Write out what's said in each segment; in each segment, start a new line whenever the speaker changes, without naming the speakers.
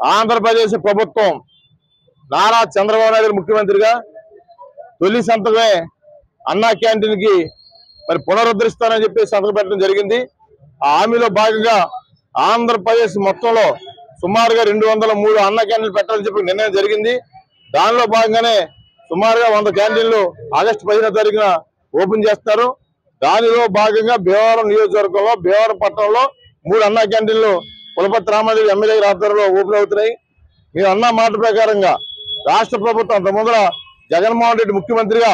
ఆంధ్రప్రదేశ్ ప్రభుత్వం నారా చంద్రబాబు నాయుడు ముఖ్యమంత్రిగా తొలి సంతకమే అన్నా క్యాంటీన్ కి మరి పునరుద్ధరిస్తానని చెప్పి సంతకం పెట్టడం జరిగింది. ఆ హామీలో భాగంగా ఆంధ్రప్రదేశ్ మొత్తంలో సుమారుగా 203 అన్నా క్యాంటీన్లు పెట్టాలని చెప్పి నిర్ణయం జరిగింది. దానిలో భాగంగానే సుమారుగా 100 క్యాంటీన్లు ఆగస్టు 15వ తారీఖున ఓపెన్ చేస్తారు. దానిలో భాగంగా భీమవరం నియోజకవర్గంలో భీమవరం పట్టణంలో 3 అన్నా క్యాంటీన్లు పులపతి రామారెడ్డి ఎమ్మెల్యే ఆధ్వర్యంలో ఓపెన్ అవుతున్నాయి. మీరు అన్న మాట ప్రకారంగా రాష్ట్ర ప్రభుత్వం అంత ముందర జగన్మోహన్ రెడ్డి ముఖ్యమంత్రిగా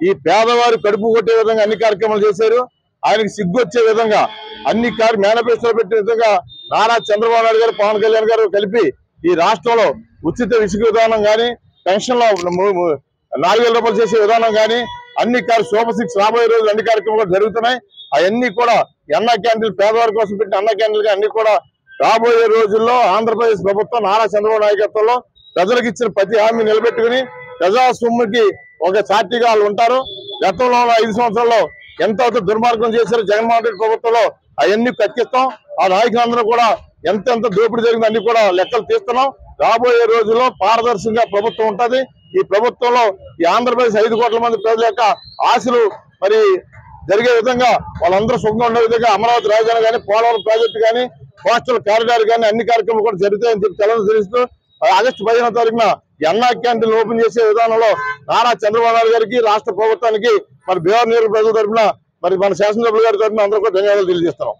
ఈ పేదవారి కడుపు కొట్టే విధంగా అన్ని కార్యక్రమాలు చేశారు. ఆయనకి సిగ్గొచ్చే విధంగా అన్ని మేనిఫెస్టోలో పెట్టిన విధంగా నారా చంద్రబాబు నాయుడు గారు పవన్ కళ్యాణ్ గారు కలిపి ఈ రాష్ట్రంలో ఉచిత ఇసుక విధానం కానీ పెన్షన్ లో 4,000 రూపాయలు చేసే విధానం కానీ అన్ని సూపర్ 6 రాబోయే రోజులు అన్ని కార్యక్రమాలు జరుగుతున్నాయి. అవన్నీ కూడా అన్నా క్యాంటీన్లు పేదవారి కోసం పెట్టిన అన్నా క్యాంటీన్లు అన్ని కూడా రాబోయే రోజుల్లో ఆంధ్రప్రదేశ్ ప్రభుత్వం నారా చంద్రబాబు నాయకత్వంలో ప్రజలకు ఇచ్చిన ప్రతి హామీ నిలబెట్టుకుని ప్రజా సొమ్ముకి ఒక సాక్షిగా వాళ్ళు ఉంటారు. గతంలో 5 సంవత్సరాల్లో ఎంత దుర్మార్గం చేశారు జగన్మోహన్ రెడ్డి ప్రభుత్వంలో అవన్నీ కక్కిస్తాం. ఆ నాయకులందరూ కూడా ఎంత దోపిడీ జరిగిందో అన్ని కూడా లెక్కలు తీస్తున్నాం. రాబోయే రోజుల్లో పారదర్శకంగా ప్రభుత్వం ఉంటది. ఈ ప్రభుత్వంలో ఈ ఆంధ్రప్రదేశ్ 5 కోట్ల మంది ప్రజల యొక్క ఆశలు మరి జరిగే విధంగా వాళ్ళందరూ సుఖంగా ఉండే విధంగా అమరావతి రాజధాని కానీ పోలవరం ప్రాజెక్టు కానీ కోస్టల్ కారిడార్ కానీ అన్ని కార్యక్రమాలు కూడా జరుగుతాయని చెప్పి తెలుస్తూ ఆగస్టు 15వ తారీఖున అన్నా క్యాంటీన్ ఓపెన్ చేసే విధానంలో నారా చంద్రబాబు నాయుడు గారికి రాష్ట్ర ప్రభుత్వానికి మరి భీమవరం నియోజకవర్గ ప్రజల తరఫున మరి మన శాసనసభ్యుల గారి తరఫున అందరూ కూడా ధన్యవాదాలు తెలియజేస్తున్నాం.